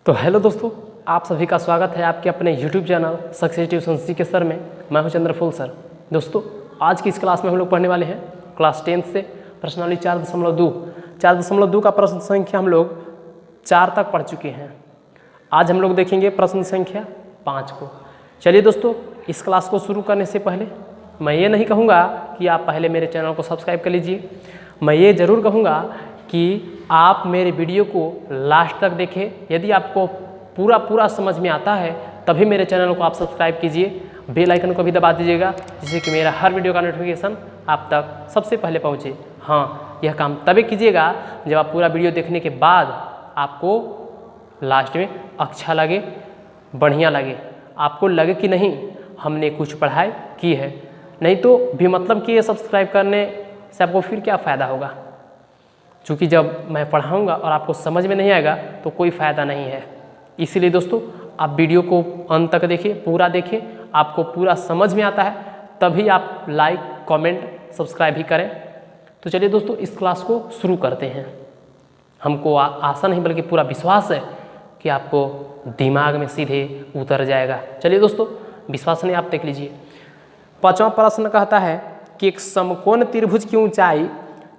तो हेलो दोस्तों, आप सभी का स्वागत है आपके अपने YouTube चैनल सक्सेस ट्यूशन सी के सर में। मैं हूं चंद्रफूल सर। दोस्तों, आज की इस क्लास में हम लोग पढ़ने वाले हैं क्लास 10 से प्रश्नावली 4.2 का प्रश्न संख्या हम लोग 4 तक पढ़ चुके हैं। आज हम लोग देखेंगे प्रश्न संख्या 5 को। चलिए दोस्तों, इस क्लास को शुरू करने से पहले मैं ये नहीं कहूँगा कि आप पहले मेरे चैनल को सब्सक्राइब कर लीजिए। मैं ये ज़रूर कहूँगा कि आप मेरे वीडियो को लास्ट तक देखें। यदि आपको पूरा समझ में आता है तभी मेरे चैनल को आप सब्सक्राइब कीजिए। बेल आइकन को भी दबा दीजिएगा जिससे कि मेरा हर वीडियो का नोटिफिकेशन आप तक सबसे पहले पहुँचे। हाँ, यह काम तभी कीजिएगा जब आप पूरा वीडियो देखने के बाद आपको लास्ट में अच्छा लगे, बढ़िया लगे, आपको लगे कि नहीं हमने कुछ पढ़ाई की है। नहीं तो भी मतलब कि ये सब्सक्राइब करने से आपको फिर क्या फ़ायदा होगा, क्योंकि जब मैं पढ़ाऊँगा और आपको समझ में नहीं आएगा तो कोई फ़ायदा नहीं है। इसीलिए दोस्तों, आप वीडियो को अंत तक देखिए, पूरा देखिए, आपको पूरा समझ में आता है तभी आप लाइक, कमेंट, सब्सक्राइब भी करें। तो चलिए दोस्तों, इस क्लास को शुरू करते हैं। हमको आशा नहीं बल्कि पूरा विश्वास है कि आपको दिमाग में सीधे उतर जाएगा। चलिए दोस्तों, विश्वास नहीं, आप देख लीजिए। 5वां प्रश्न कहता है कि एक समकोण त्रिभुज की ऊंचाई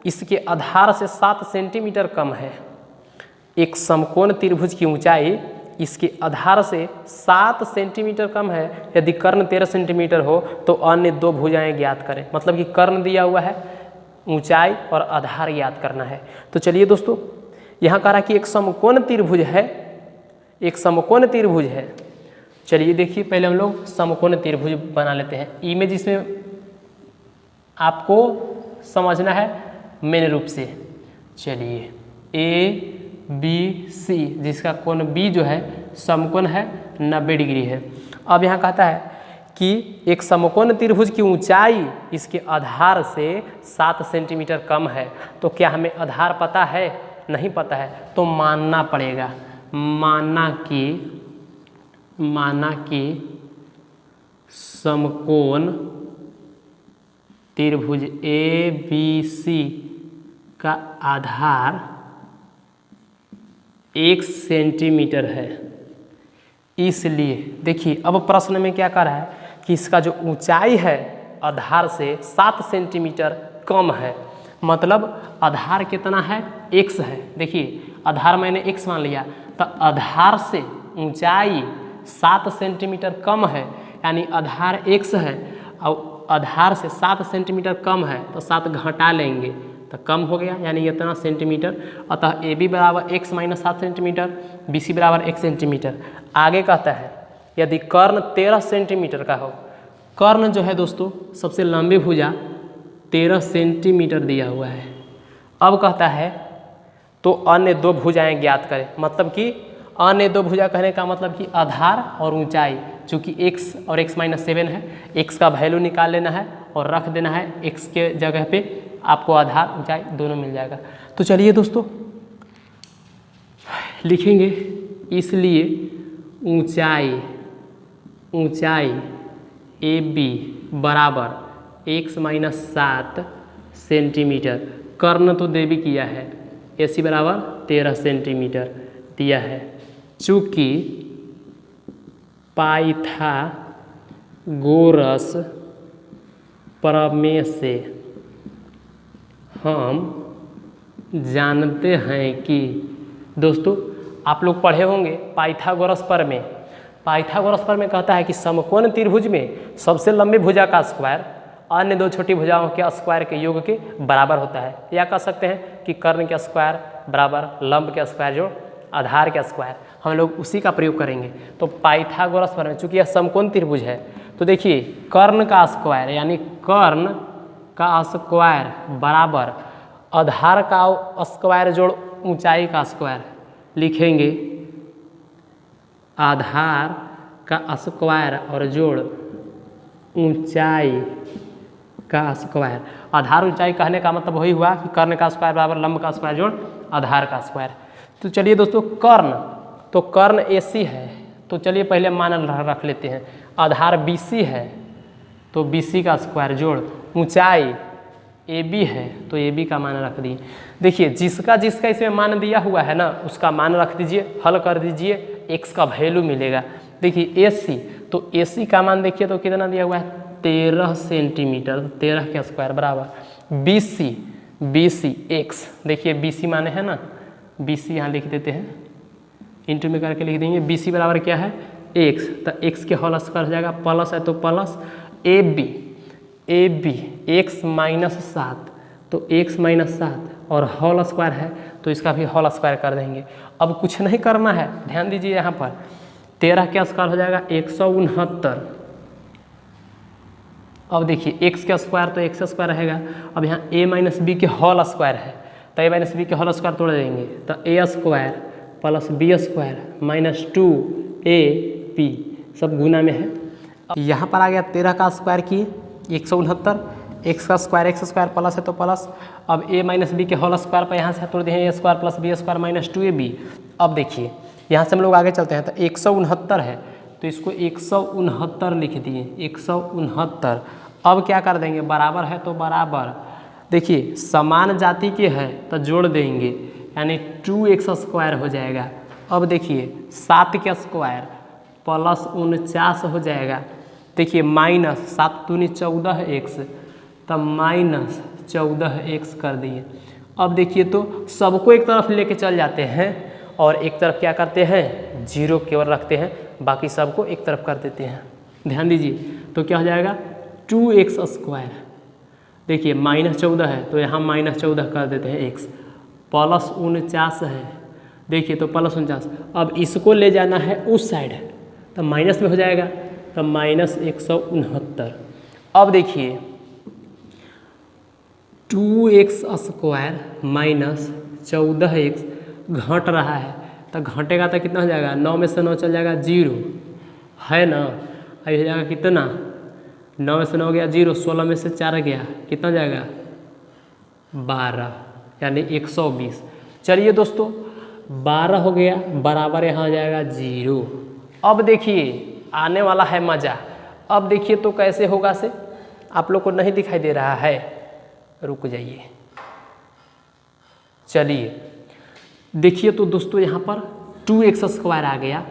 इसके आधार से 7 सेंटीमीटर कम है। एक समकोण त्रिभुज की ऊंचाई इसके आधार से 7 सेंटीमीटर कम है। यदि कर्ण 13 सेंटीमीटर हो तो अन्य 2 भुजाएं ज्ञात करें। मतलब कि कर्ण दिया हुआ है, ऊंचाई और आधार ज्ञात करना है। तो चलिए दोस्तों, यहाँ कह रहा कि एक समकोण त्रिभुज है, एक समकोण त्रिभुज है। चलिए देखिए, पहले हम लोग समकोण त्रिभुज बना लेते हैं। इमेज इसमें आपको समझना है मेन रूप से। चलिए, ए बी सी, जिसका कोण बी जो है समकोण है 90 डिग्री है। अब यहाँ कहता है कि एक समकोण त्रिभुज की ऊंचाई इसके आधार से 7 सेंटीमीटर कम है। तो क्या हमें आधार पता है? नहीं पता है तो मानना पड़ेगा। माना कि समकोण त्रिभुज ए बी सी का आधार 1 सेंटीमीटर है। इसलिए देखिए, अब प्रश्न में क्या कह रहा है कि इसका जो ऊंचाई है आधार से 7 सेंटीमीटर कम है। मतलब आधार कितना है? x है। देखिए, आधार मैंने x मान लिया तो आधार से ऊंचाई 7 सेंटीमीटर कम है, यानी आधार x है और आधार से 7 सेंटीमीटर कम है तो 7 घटा लेंगे तो कम हो गया, यानी इतना सेंटीमीटर। अतः ए बी बराबर x minus 7 centimetre, B C बराबर 1 सेंटीमीटर। आगे कहता है यदि कर्ण 13 सेंटीमीटर का हो। कर्ण जो है दोस्तों सबसे लंबी भुजा 13 सेंटीमीटर दिया हुआ है। अब कहता है तो अन्य 2 भुजाएं ज्ञात करें। मतलब कि अन्य 2 भुजा कहने का मतलब कि आधार और ऊंचाई, चूँकि x और x माइनस 7 है, x का वैल्यू निकाल लेना है और रख देना है x के जगह पे, आपको आधार ऊंचाई दोनों मिल जाएगा। तो चलिए दोस्तों लिखेंगे, इसलिए ऊंचाई ए बी बराबर x माइनस 7 सेंटीमीटर। कर्ण तो दे भी किया है, ए सी बराबर 13 सेंटीमीटर दिया है। चूँकि पाइथागोरस प्रमेय से हम जानते हैं कि, दोस्तों आप लोग पढ़े होंगे पाइथागोरस प्रमेय। पाइथागोरस प्रमेय कहता है कि समकोण त्रिभुज में सबसे लंबी भुजा का स्क्वायर अन्य 2 छोटी भुजाओं के स्क्वायर के योग के बराबर होता है। या कह सकते हैं कि कर्ण के स्क्वायर बराबर लंब के स्क्वायर जो आधार के स्क्वायर। हम लोग उसी का प्रयोग करेंगे। तो पाइथागोरस प्रमेय, चूँकि यह समकोण त्रिभुज है तो देखिए कर्ण का स्क्वायर यानी कर्ण का स्क्वायर बराबर आधार का स्क्वायर जोड़ ऊंचाई का स्क्वायर। लिखेंगे आधार का स्क्वायर और जोड़ ऊंचाई का स्क्वायर। आधार ऊंचाई कहने का मतलब वही हुआ कि कर्ण का स्क्वायर बराबर लंब का स्क्वायर जोड़ आधार का स्क्वायर। तो चलिए दोस्तों, कर्ण AC है तो चलिए पहले मान रख लेते हैं। आधार BC है तो BC का स्क्वायर जोड़ ऊंचाई AB है तो AB का मान रख दिए। देखिए जिसका इसमें मान दिया हुआ है ना उसका मान रख दीजिए, हल कर दीजिए। x का वैल्यू मिलेगा। देखिए AC, तो AC का मान देखिए तो कितना दिया हुआ है 13 सेंटीमीटर, 13 के स्क्वायर बराबर BC x, देखिए BC माने है ना, BC यहाँ लिख देते हैं, इंटू में करके लिख देंगे। BC बराबर क्या है x, तो x के होल स्क्वायर हो जाएगा, प्लस है तो प्लस AB x माइनस 7, तो x माइनस 7 और होल स्क्वायर है तो इसका भी होल स्क्वायर कर देंगे। अब कुछ नहीं करना है, ध्यान दीजिए यहाँ पर 13 का स्क्वायर हो जाएगा 169। अब देखिए x का स्क्वायर तो x स्क्वायर रहेगा। अब यहाँ a माइनस बी के होल स्क्वायर है, तो a माइनस बी के होल स्क्वायर तोड़ देंगे, तो a square plus b square minus 2ab सब गुना में है। अब यहाँ पर आ गया 13 का स्क्वायर किए 169, x का स्क्वायर प्लस है तो प्लस, अब a माइनस बी के होल स्क्वायर पर यहाँ से तोड़ दिए a square plus b square minus 2ab। अब देखिए यहाँ से हम लोग आगे चलते हैं, तो 169 है तो इसको 169 लिख दिए, 169। अब क्या कर देंगे, बराबर है तो बराबर, देखिए समान जाति के है तो जोड़ देंगे, यानी 2x स्क्वायर हो जाएगा। अब देखिए 7 का स्क्वायर प्लस 49 हो जाएगा, देखिए माइनस 7 दूनी 14x, तब माइनस 14x कर दिए। अब देखिए तो सबको एक तरफ लेके चल जाते हैं और एक तरफ क्या करते हैं, जीरो केवल रखते हैं, बाकी सबको एक तरफ कर देते हैं। ध्यान दीजिए तो क्या हो जाएगा 2x स्क्वायर, देखिए माइनस 14 है तो यहाँ माइनस 14 कर देते हैं x, प्लस 49 है, देखिए तो प्लस 49। अब इसको ले जाना है उस साइड तो माइनस में हो जाएगा, तो माइनस 169। अब देखिए 2x स्क्वायर माइनस 14x घट रहा है, तो घटेगा तो कितना हो जाएगा, 9 में से 9 चल जाएगा 0 है ना, अब हो जाएगा कितना, 9 में से 9 गया 0, 16 में से 4 गया कितना हो जाएगा 12, यानी 120। चलिए दोस्तों 12 हो गया, बराबर यहाँ हो जाएगा 0। अब देखिए आने वाला है मज़ा। अब देखिए तो कैसे होगा से, आप लोग को नहीं दिखाई दे रहा है, रुक जाइए। चलिए देखिए तो दोस्तों यहाँ पर 2x स्क्वायर आ गया।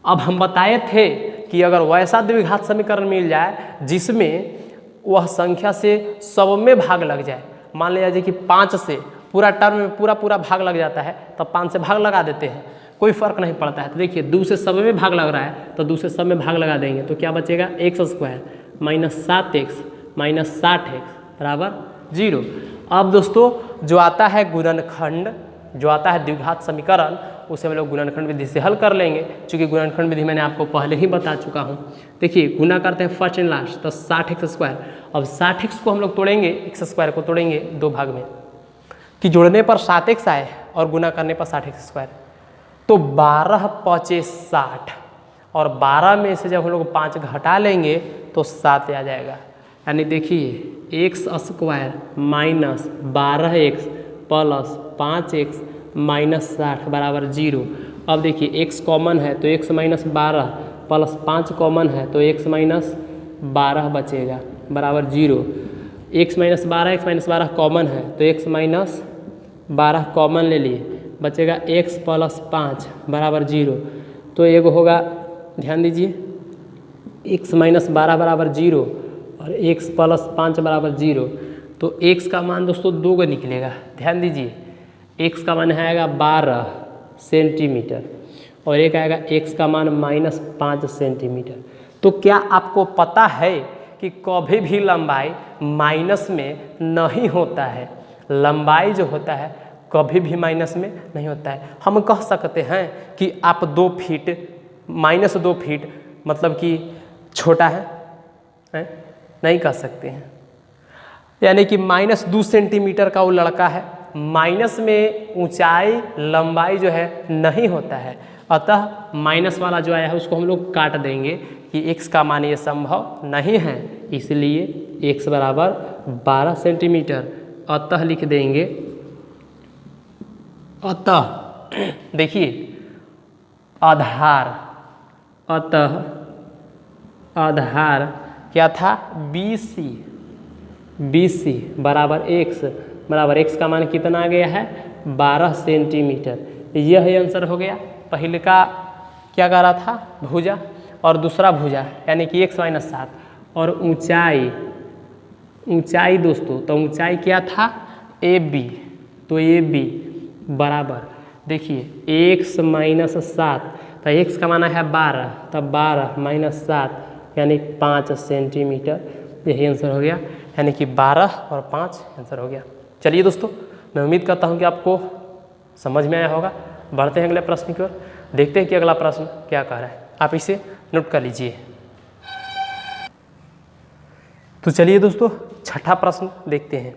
अब हम बताए थे कि अगर वैसा द्विघात समीकरण मिल जाए जिसमें वह संख्या से सब में भाग लग जाए, मान लिया जाए कि 5 से पूरा टर्म में पूरा भाग लग जाता है, तब 5 से भाग लगा देते हैं, कोई फर्क नहीं पड़ता है। तो देखिए 2 से सब में भाग लग रहा है तो 2 से सब में भाग लगा देंगे, तो क्या बचेगा x square minus 7x minus 60x बराबर 0। अब दोस्तों जो आता है गुणनखंड, जो आता है द्विघात समीकरण, उसे हम लोग गुणनखंड विधि से हल कर लेंगे, क्योंकि गुणनखंड विधि मैंने आपको पहले ही बता चुका हूँ। देखिए गुना करते हैं फर्स्ट एंड लास्ट, तो 60x स्क्वायर। अब 60x को हम लोग तोड़ेंगे, x स्क्वायर को तोड़ेंगे 2 भाग में, कि जोड़ने पर 7x आए और गुना करने पर 60x स्क्वायर, तो 12 5 60, और 12 में से जब हम लोग 5 घटा लेंगे तो 7 आ जाएगा, यानी देखिए x square minus 12x plus 5x minus 60 बराबर 0। अब देखिए x कॉमन है तो x माइनस 12 प्लस 5 कॉमन है तो x माइनस 12 बचेगा बराबर 0। x माइनस 12 कॉमन है तो x माइनस 12 कॉमन ले लिए, बचेगा x प्लस 5 बराबर 0। तो एगो होगा, ध्यान दीजिए x माइनस 12 बराबर 0 और x प्लस 5 बराबर 0, तो x का मान दोस्तों 2 का निकलेगा। ध्यान दीजिए x का मान आएगा 12 सेंटीमीटर और एक आएगा x का मान माइनस 5 सेंटीमीटर। तो क्या आपको पता है कि कभी भी लंबाई माइनस में नहीं होता है, लंबाई जो होता है कभी भी माइनस में नहीं होता है। हम कह सकते हैं कि आप 2 फीट माइनस 2 फीट मतलब कि छोटा है? नहीं कह सकते हैं, यानी कि माइनस 2 सेंटीमीटर का वो लड़का है, माइनस में ऊंचाई लंबाई जो है नहीं होता है, अतः माइनस वाला जो आया है उसको हम लोग काट देंगे कि x का मान ये संभव नहीं है, इसलिए x बराबर 12 सेंटीमीटर। अतः लिख देंगे, अतः देखिए आधार, अतः आधार क्या था BC बराबर x का मान कितना आ गया है 12 सेंटीमीटर। यह आंसर हो गया पहले का क्या कह रहा था, भुजा, और दूसरा भुजा यानी कि x - 7, और ऊंचाई दोस्तों, तो ऊंचाई क्या था, AB, तो AB बराबर देखिए x - 7, तो x का माना है 12, तब 12 - 7 यानी 5 सेंटीमीटर, यही आंसर हो गया, यानी कि 12 और 5 आंसर हो गया। चलिए दोस्तों, मैं उम्मीद करता हूँ कि आपको समझ में आया होगा। बढ़ते हैं अगले प्रश्न की ओर, देखते हैं कि अगला प्रश्न क्या कह रहा है, आप इसे नोट कर लीजिए। तो चलिए दोस्तों, छठा प्रश्न देखते हैं।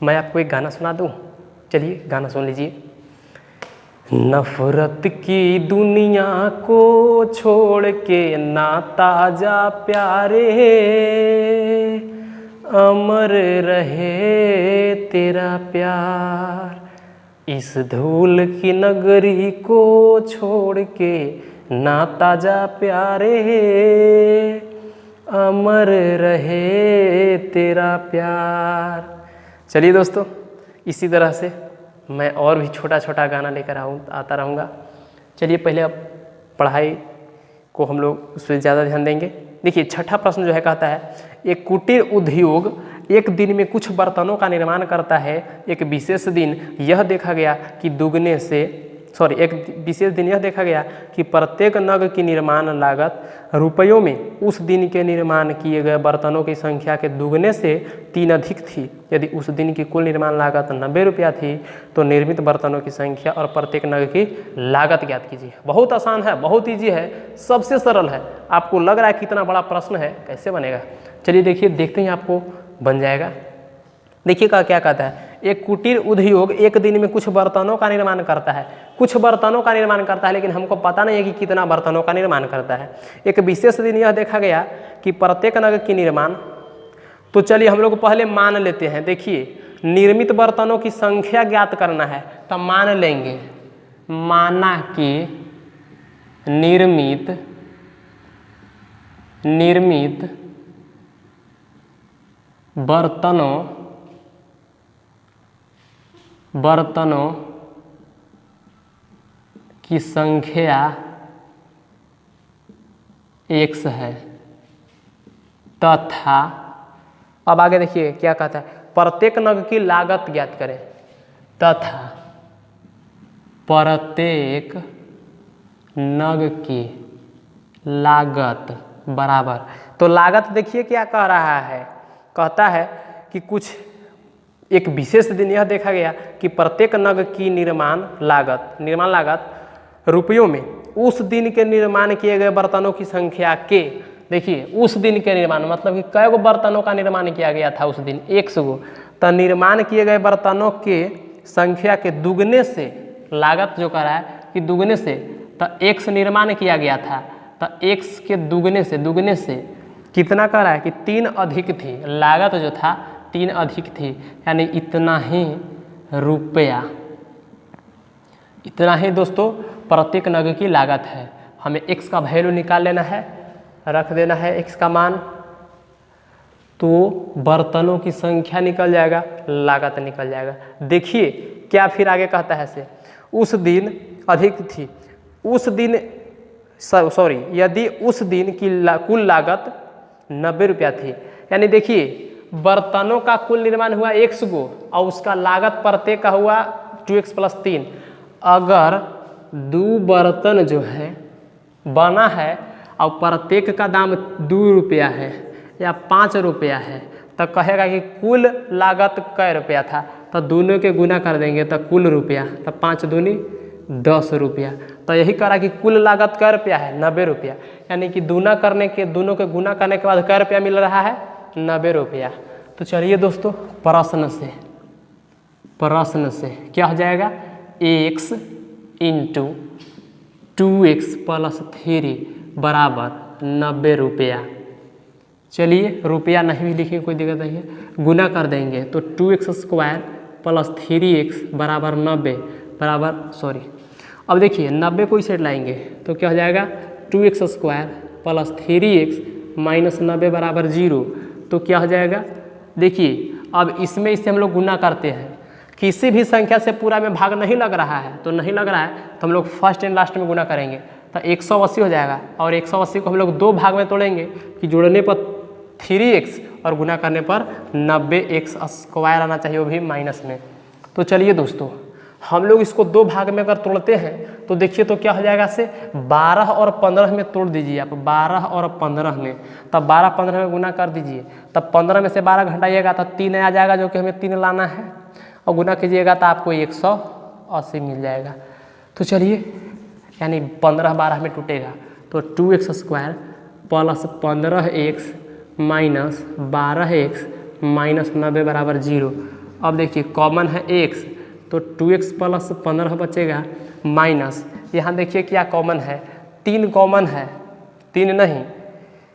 मैं आपको एक गाना सुना दूं, चलिए गाना सुन लीजिए। नफरत की दुनिया को छोड़ के नाता जा प्यारे, अमर रहे तेरा प्यार, इस धूल की नगरी को छोड़ के नाता जा प्यारे, अमर रहे तेरा प्यार। चलिए दोस्तों, इसी तरह से मैं और भी छोटा छोटा गाना लेकर आता रहूँगा। चलिए पहले अब पढ़ाई को हम लोग उस पर ज़्यादा ध्यान देंगे। देखिए छठा प्रश्न जो है कहता है, एक कुटीर उद्योग एक दिन में कुछ बर्तनों का निर्माण करता है। एक विशेष दिन यह देखा गया कि प्रत्येक नग की निर्माण लागत रुपयों में उस दिन के निर्माण किए गए बर्तनों की संख्या के दुगने से 3 अधिक थी। यदि उस दिन की कुल निर्माण लागत 90 रुपया थी तो निर्मित बर्तनों की संख्या और प्रत्येक नग की लागत ज्ञात कीजिए। बहुत आसान है, बहुत ईजी है, सबसे सरल है। आपको लग रहा है कितना बड़ा प्रश्न है, कैसे बनेगा? चलिए देखिए, देखते हैं आपको बन जाएगा। देखिए क्या कहता है, एक कुटीर उद्योग एक दिन में कुछ बर्तनों का निर्माण करता है। कुछ बर्तनों का निर्माण करता है, लेकिन हमको पता नहीं है कि कितना बर्तनों का निर्माण करता है। एक विशेष दिन यह देखा गया कि प्रत्येक नग की निर्माण, तो चलिए हम लोग पहले मान लेते हैं। देखिए निर्मित बर्तनों की संख्या ज्ञात करना है, तो मान लेंगे, माना कि निर्मित बर्तनों की संख्या x है, तथा अब आगे देखिए क्या कहता है, प्रत्येक नग की लागत ज्ञात करें, तथा प्रत्येक नग की लागत बराबर। तो लागत देखिए क्या कह रहा है, कहता है कि कुछ एक विशेष दिन यह देखा गया कि प्रत्येक नग की निर्माण लागत रुपयों में उस दिन के निर्माण किए गए बर्तनों की संख्या के, देखिए उस दिन के निर्माण मतलब कि कई गो बर्तनों का निर्माण किया गया था उस दिन, 100 गो, तो निर्माण किए गए बर्तनों के संख्या के दुगने से, लागत जो कह रहा है कि दुगने से, तो 100 निर्माण किया गया था, तो 100 के दुगने से कितना कह रहा है कि 3 अधिक थी, लागत जो था 3 अधिक थी, यानी इतना ही रुपया, इतना ही दोस्तों प्रत्येक नग की लागत है। हमें x का वैल्यू निकाल लेना है, रख देना है x का मान, तो बर्तनों की संख्या निकल जाएगा, लागत निकल जाएगा। देखिए क्या फिर आगे कहता है से, उस दिन अधिक थी, उस दिन यदि उस दिन की कुल लागत 90 रुपया थी, यानी देखिए बर्तनों का कुल निर्माण हुआ 100 गो और उसका लागत प्रत्येक का हुआ 2x + 3। अगर 2 बर्तन जो है बना है और प्रत्येक का दाम 2 रुपया है या 5 रुपया है, तो कहेगा कि कुल लागत कै रुपया था, तो दोनों के गुना कर देंगे तो कुल रुपया, तो 5 दूनी 10 रुपया। तो यही करा कि कुल लागत कै रुपया है, 90 रुपया, यानी कि दोनों के गुना करने के बाद कै रुपया मिल रहा है, 90 रुपया। तो चलिए दोस्तों प्रश्न से क्या हो जाएगा, x × 2x + 3 बराबर 90 रुपया। चलिए रुपया नहीं भी लिखेंगे कोई दिक्कत नहीं है, गुना कर देंगे तो 2x² + 3x बराबर 90 बराबर अब देखिए 90 को इसे लाएंगे तो क्या हो जाएगा, 2x² + 3x - 90 बराबर 0। तो क्या हो जाएगा, देखिए अब इसमें इससे हम लोग गुना करते हैं, किसी भी संख्या से पूरा में भाग नहीं लग रहा है, तो नहीं लग रहा है तो हम लोग फर्स्ट एंड लास्ट में गुना करेंगे। तो 180 हो जाएगा। और 180 को हम लोग 2 भाग में तोड़ेंगे कि जोड़ने पर 3x और गुना करने पर 90x² आना चाहिए, वो भी माइनस में। तो चलिए दोस्तों, हम लोग इसको 2 भाग में अगर तोड़ते हैं तो देखिए तो क्या हो जाएगा से 12 और 15 में तोड़ दीजिए आप, 12 और 15 में, तब 12 15 में गुना कर दीजिए, तब 15 में से 12 घटाइएगा तो 3 आ जाएगा, जो कि हमें 3 लाना है, और गुना कीजिएगा तो आपको 180 मिल जाएगा। तो चलिए, यानी 15 12 में टूटेगा तो 2x² plus 15x minus 12x minus 90 बराबर 0। अब देखिए कॉमन है x, तो 2x प्लस 15 बचेगा माइनस, यहाँ देखिए क्या कॉमन है, 3 कॉमन है, 3 नहीं,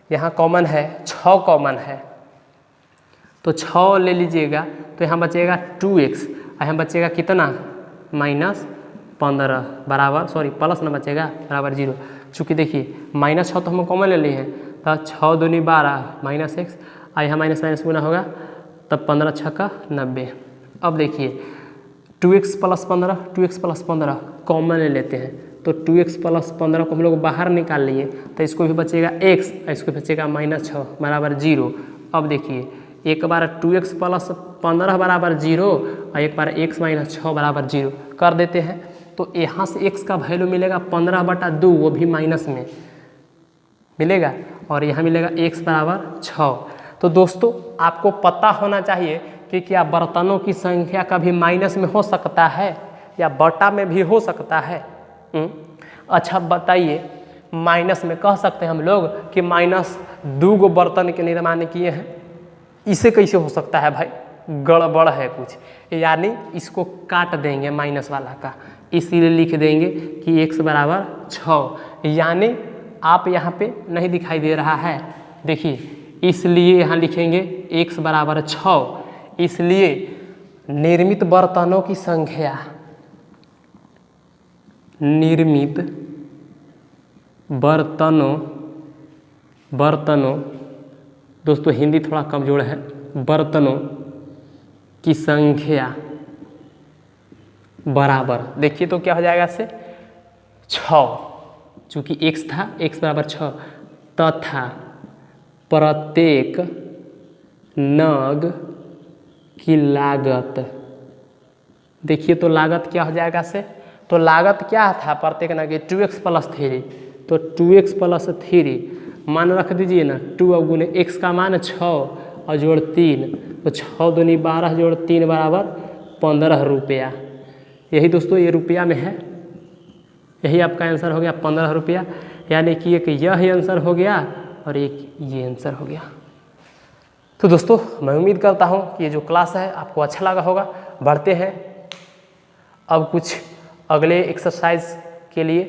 यहाँ कॉमन है 6 कॉमन है, तो 6 ले लीजिएगा तो यहाँ बचेगा 2x, और यहाँ बचेगा कितना माइनस 15 बराबर, सॉरी प्लस ना बचेगा बराबर 0। चूँकि देखिए -6 तो हम कॉमन ले लिए हैं, तो 6 दूनी 12 माइनस x, और यहाँ माइनस माइनस गुना होगा तब 15 6 90। अब देखिए 2x plus 15, 2x plus 15 common ले लेते हैं, तो 2x प्लस 15 को हम लोग बाहर निकाल लिए, तो इसको भी बचेगा x, इसको बचेगा -6 बराबर 0। अब देखिए एक बार 2x प्लस 15 बराबर 0 और एक बार x माइनस 6 बराबर 0 कर देते हैं, तो यहाँ से x का वैल्यू मिलेगा 15/2, वो भी माइनस में मिलेगा, और यहाँ मिलेगा x बराबर 6। तो दोस्तों आपको पता होना चाहिए कि क्या बर्तनों की संख्या कभी माइनस में हो सकता है या बटा में भी हो सकता है। अच्छा बताइए, माइनस में कह सकते हैं हम लोग कि -2 बर्तन के निर्माण किए हैं, इसे कैसे हो सकता है भाई, गड़बड़ है कुछ, यानी इसको काट देंगे माइनस वाला का, इसीलिए लिख देंगे कि x बराबर 6, यानी आप यहाँ पे नहीं दिखाई दे रहा है, देखिए इसलिए यहाँ लिखेंगे x बराबर 6, इसलिए निर्मित बर्तनों की संख्या, निर्मित बर्तनों दोस्तों हिंदी थोड़ा कमजोर है, बर्तनों की संख्या बराबर, देखिए तो क्या हो जाएगा से 6, चूँकि x था, x बराबर 6, तथा प्रत्येक नग की लागत, देखिए तो लागत क्या हो जाएगा से, तो लागत क्या था प्रत्येक नग 2x प्लस 3, तो 2x प्लस 3 मान रख दीजिए ना, 2 और गुने x का मान 6 और जोड़ 3, तो 6 दूनी 12 जोड़ 3 बराबर 15 रुपया। यही दोस्तों ये रुपया में है, यही आपका आंसर हो गया 15 रुपया, यानी कि एक यह आंसर हो गया और एक ये आंसर हो गया। तो दोस्तों मैं उम्मीद करता हूँ कि ये जो क्लास है आपको अच्छा लगा होगा। बढ़ते हैं अब कुछ अगले एक्सरसाइज के लिए,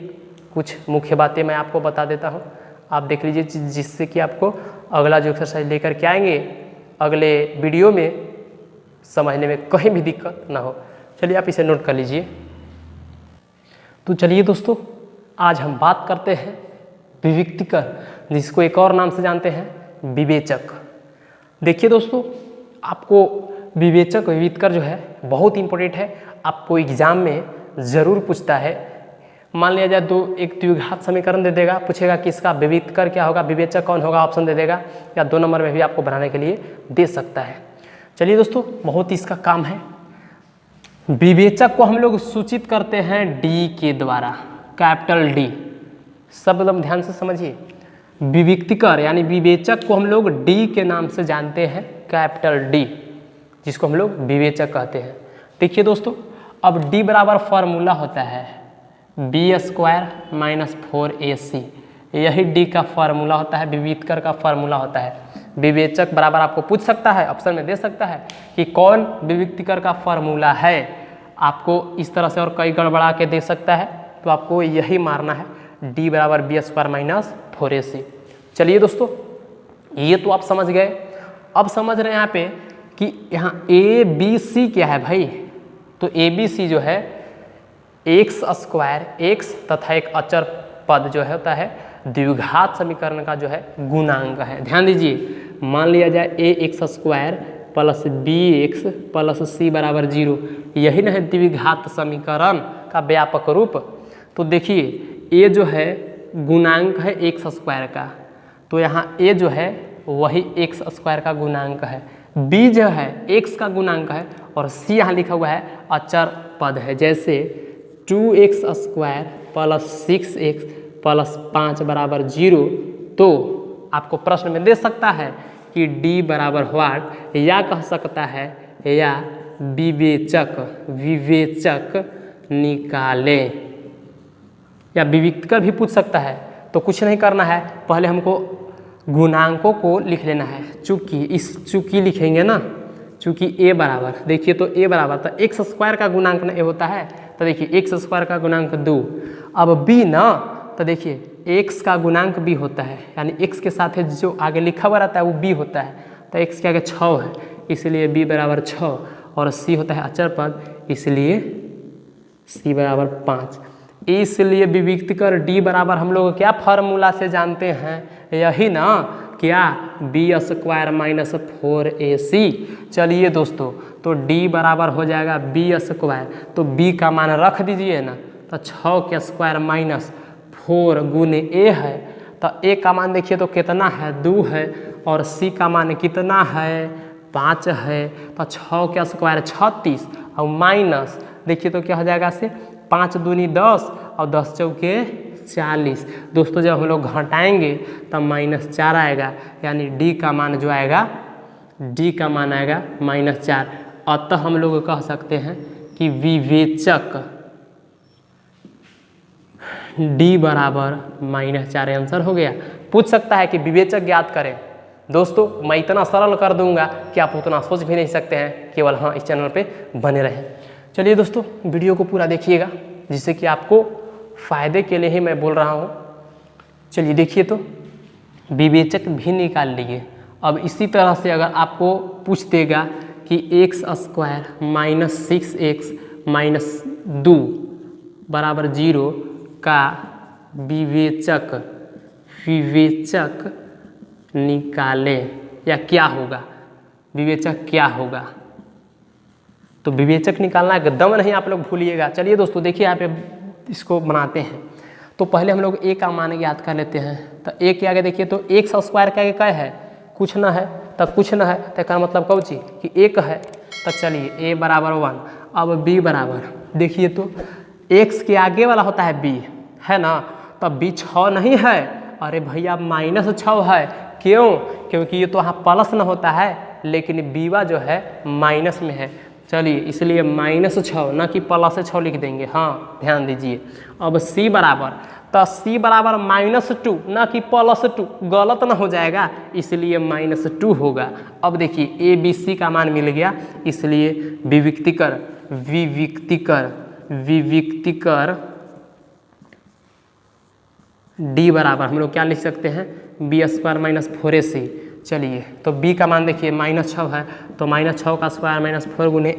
कुछ मुख्य बातें मैं आपको बता देता हूँ, आप देख लीजिए, जिससे कि आपको अगला जो एक्सरसाइज लेकर के आएंगे अगले वीडियो में समझने में कहीं भी दिक्कत ना हो। चलिए आप इसे नोट कर लीजिए। तो चलिए दोस्तों आज हम बात करते हैं विविक्तिकर, जिसको एक और नाम से जानते हैं विवेचक। देखिए दोस्तों आपको विवेचक विविक्तिकर जो है बहुत इंपॉर्टेंट है, आपको एग्जाम में ज़रूर पूछता है। मान लिया जाए एक द्विघात समीकरण दे देगा, पूछेगा कि इसका विविक्तिकर क्या होगा, विवेचक कौन होगा, ऑप्शन दे देगा, या 2 नंबर में भी आपको बनाने के लिए दे सकता है। चलिए दोस्तों बहुत ही इसका काम है। विवेचक को हम लोग सूचित करते हैं डी के द्वारा, कैपिटल डी, सब एकदम ध्यान से समझिए। विविक्तिकर यानी विवेचक को हम लोग डी के नाम से जानते हैं, कैपिटल डी, जिसको हम लोग विवेचक कहते हैं। देखिए दोस्तों अब डी बराबर फॉर्मूला होता है b² - 4ac, यही डी का फार्मूला होता है, विविक्तिकर का फार्मूला होता है। विवेचक बराबर आपको पूछ सकता है, ऑप्शन में दे सकता है कि कौन विविक्तिकर का फार्मूला है, आपको इस तरह से और कई गड़बड़ा के दे सकता है, तो आपको यही मारना है, d बराबर b² - 4ac। चलिए दोस्तों ये तो आप समझ गए। अब समझ रहे हैं यहाँ पे कि यहाँ ABC क्या है भाई, तो ABC जो है x² तथा एक अचर पद जो होता है द्विघात समीकरण का जो है गुणांक है। ध्यान दीजिए, मान लिया जाए ax² plus bx plus c बराबर 0, यही ना है द्विघात समीकरण का व्यापक रूप। तो देखिए a जो है गुणांक है एक्स स्क्वायर का, तो यहाँ ए जो है वही एक्स स्क्वायर का गुणांक है, बी जो है एक्स का गुणांक है और सी यहाँ लिखा हुआ है अचर पद है। जैसे 2x square plus 6x plus 5 बराबर 0, तो आपको प्रश्न में दे सकता है कि d बराबर व्हाट, या कह सकता है या विवेचक निकालें, या विविक्तकर भी पूछ सकता है। तो कुछ नहीं करना है, पहले हमको गुणांकों को लिख लेना है। चूंकि लिखेंगे ना, चूंकि a बराबर, देखिए तो a बराबर तो एक्स स्क्वायर का गुणांक ना a होता है, तो देखिए एक्स स्क्वायर का गुणांक 2। अब b ना, तो देखिए x का गुणांक b होता है, यानी x के साथ जो आगे लिखा हुआ रहता है वो b होता है, तो x के आगे 6 है, इसलिए b बराबर 6, और c होता है अचर पद, इसलिए c बराबर 5। इसलिए विविक्तकर d बराबर हम लोग क्या फार्मूला से जानते हैं, यही ना, क्या बी स्क्वायर माइनस 4ac। चलिए दोस्तों, तो d बराबर हो जाएगा बी स्क्वायर, तो b का मान रख दीजिए ना, तो 6 के स्क्वायर माइनस 4 गुने a है, तो a का मान देखिए तो कितना है 2 है, और c का मान कितना है 5 है, तो 6 के स्क्वायर 36 और माइनस देखिए तो क्या हो जाएगा से 5 दूनी 10 और 10 चौके 40। दोस्तों जब हम लोग घटाएंगे तब -4 आएगा, यानी d का मान जो आएगा, d का मान आएगा -4। अतः हम लोग कह सकते हैं कि विवेचक d बराबर -4 आंसर हो गया। पूछ सकता है कि विवेचक ज्ञात करें। दोस्तों मैं इतना सरल कर दूंगा कि आप उतना सोच भी नहीं सकते हैं, केवल हाँ इस चैनल पे बने रहें। चलिए दोस्तों, वीडियो को पूरा देखिएगा, जिससे कि आपको फ़ायदे के लिए ही मैं बोल रहा हूँ। चलिए देखिए, तो विवेचक भी निकाल लीजिए। अब इसी तरह से अगर आपको पूछ देगा कि x square minus 6x minus 2 बराबर 0 का विवेचक निकालें, या क्या होगा, विवेचक क्या होगा, तो विवेचक निकालना एकदम नहीं आप लोग भूलिएगा। चलिए दोस्तों देखिए, यहाँ पे इसको बनाते हैं। तो पहले हम लोग a का मान ज्ञात कर लेते हैं। तो a के आगे देखिए तो एक्स स्क्वायर का क्या है, कुछ ना है, तो कुछ ना है, तो इसका मतलब कौन ची कि 1 है। तो चलिए a बराबर 1। अब b बराबर देखिए तो x के आगे वाला होता है b, है ना, तो b 6 नहीं है, अरे भैया -6 है। क्यों? क्योंकि ये तो यहाँ प्लस न होता है, लेकिन बीवा जो है माइनस में है। चलिए इसलिए -6 ना कि +6 लिख देंगे, हाँ ध्यान दीजिए। अब c बराबर, तो c बराबर -2 ना कि +2, गलत ना हो जाएगा, इसलिए -2 होगा। अब देखिए a b c का मान मिल गया, इसलिए विविक्तिकर d बराबर हम लोग क्या लिख सकते हैं, b स्क्वायर माइनस 4ac। चलिए तो b का मान देखिए -6 है, तो -6 का स्क्वायर -4 गुने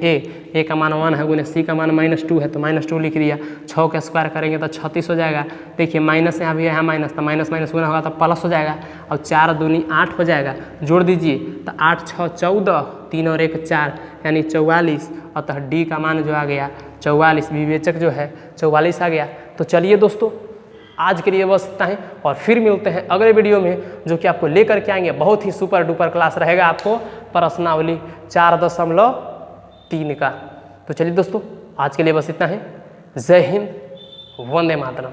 a का मान 1 है, गुने c का मान -2 है, तो -2 लिख दिया। 6 का स्क्वायर करेंगे तो 36 हो जाएगा। देखिए माइनस यहाँ भी है, यहाँ माइनस, तो माइनस गुना होगा तो प्लस हो जाएगा, और 4 दूनी 8 हो जाएगा, जोड़ दीजिए तो 8 6 14, 3 और 1 4, यानी 44। अतः d का मान जो आ गया 44, विवेचक जो है 44 आ गया। तो चलिए दोस्तों, आज के लिए बस इतना ही, और फिर मिलते हैं अगले वीडियो में, जो कि आपको लेकर के आएंगे बहुत ही सुपर डुपर क्लास रहेगा आपको प्रश्नावली 4.3 का। तो चलिए दोस्तों, आज के लिए बस इतना ही। जय हिंद, वंदे मातरम।